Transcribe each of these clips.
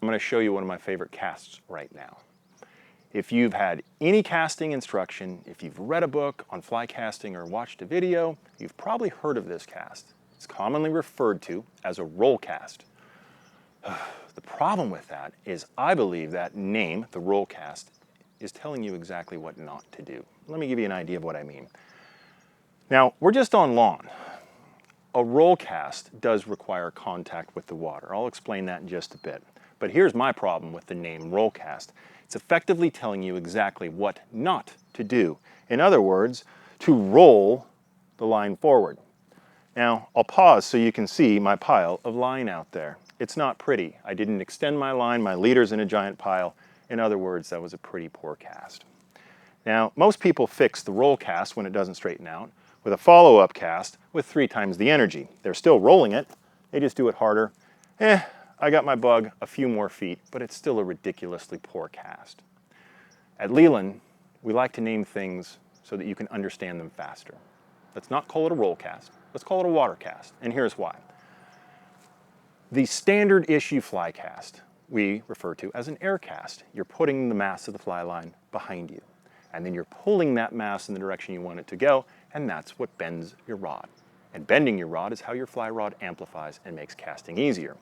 I'm going to show you one of my favorite casts right now. If you've had any casting instruction, if you've read a book on fly casting or watched a video, you've probably heard of this cast. It's commonly referred to as a roll cast. The problem with that is I believe that name, the roll cast, is telling you exactly what not to do. Let me give you an idea of what I mean. Now, we're just on lawn. A roll cast does require contact with the water. I'll explain that in just a bit. But here's my problem with the name roll cast. It's effectively telling you exactly what not to do. In other words, to roll the line forward. Now, I'll pause so you can see my pile of line out there. It's not pretty. I didn't extend my line, my leader's in a giant pile. In other words, that was a pretty poor cast. Now, most people fix the roll cast when it doesn't straighten out with a follow-up cast with 3 times the energy. They're still rolling it, they just do it harder. I got my bug a few more feet, but it's still a ridiculously poor cast. At Leland, we like to name things so that you can understand them faster. Let's not call it a roll cast, let's call it a water cast, and here's why. The standard issue fly cast we refer to as an air cast. You're putting the mass of the fly line behind you, and then you're pulling that mass in the direction you want it to go, and that's what bends your rod. And bending your rod is how your fly rod amplifies and makes casting easier.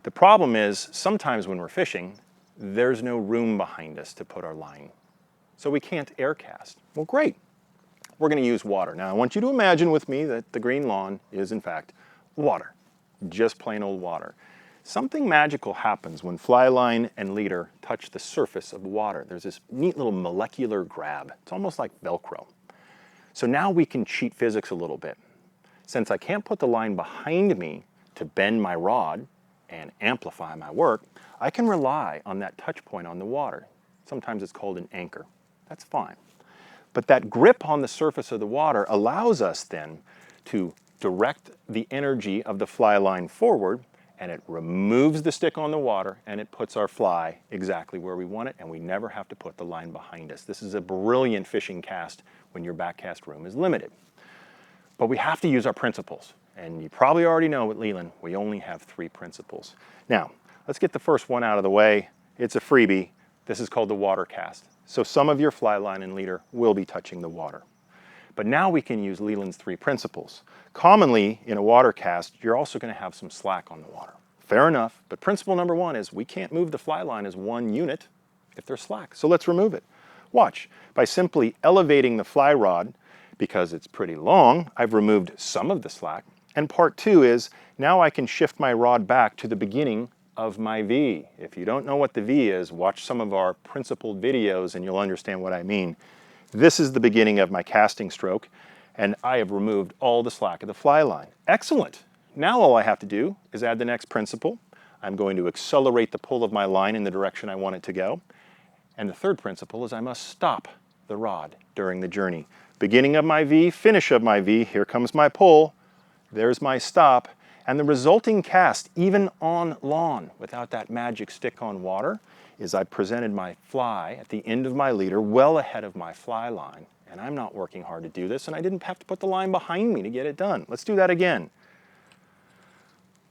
The problem is, sometimes when we're fishing, there's no room behind us to put our line. So we can't air cast. Well, great. We're going to use water. Now, I want you to imagine with me that the green lawn is, in fact, water. Just plain old water. Something magical happens when fly line and leader touch the surface of the water. There's this neat little molecular grab. It's almost like Velcro. So now we can cheat physics a little bit. Since I can't put the line behind me to bend my rod and amplify my work, I can rely on that touch point on the water. Sometimes it's called an anchor. That's fine. But that grip on the surface of the water allows us then to direct the energy of the fly line forward, and it removes the stick on the water, and it puts our fly exactly where we want it, and we never have to put the line behind us. This is a brilliant fishing cast when your backcast room is limited. But we have to use our principles. And you probably already know at Leland, we only have 3 principles. Now, let's get the first one out of the way. It's a freebie. This is called the water cast. So some of your fly line and leader will be touching the water. But now we can use Leland's 3 principles. Commonly, in a water cast, you're also going to have some slack on the water. Fair enough, but principle number 1 is we can't move the fly line as one unit if there's slack. So let's remove it. Watch. By simply elevating the fly rod, because it's pretty long, I've removed some of the slack. And part 2 is, now I can shift my rod back to the beginning of my V. If you don't know what the V is, watch some of our principled videos and you'll understand what I mean. This is the beginning of my casting stroke, and I have removed all the slack of the fly line. Excellent. Now all I have to do is add the next principle. I'm going to accelerate the pull of my line in the direction I want it to go. And the third principle is I must stop the rod during the journey. Beginning of my V, finish of my V, here comes my pull. There's my stop, and the resulting cast, even on lawn, without that magic stick on water, is I presented my fly at the end of my leader well ahead of my fly line. And I'm not working hard to do this, and I didn't have to put the line behind me to get it done. Let's do that again.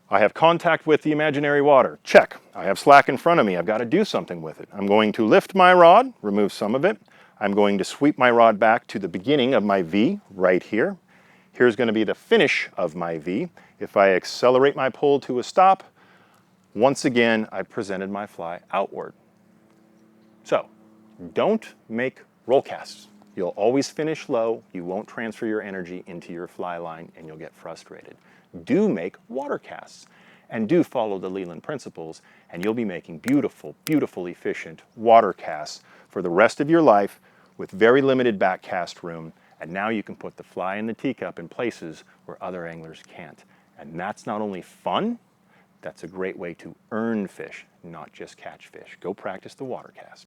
I have contact with the imaginary water. Check. I have slack in front of me. I've got to do something with it. I'm going to lift my rod, remove some of it. I'm going to sweep my rod back to the beginning of my V right here. Here's going to be the finish of my V. If I accelerate my pull to a stop, once again, I've presented my fly outward. So, don't make roll casts. You'll always finish low, you won't transfer your energy into your fly line, and you'll get frustrated. Do make water casts, and do follow the Leland principles, and you'll be making beautiful, beautiful, efficient water casts for the rest of your life with very limited backcast room. And now you can put the fly in the teacup in places where other anglers can't. And that's not only fun, that's a great way to earn fish, not just catch fish. Go practice the water cast.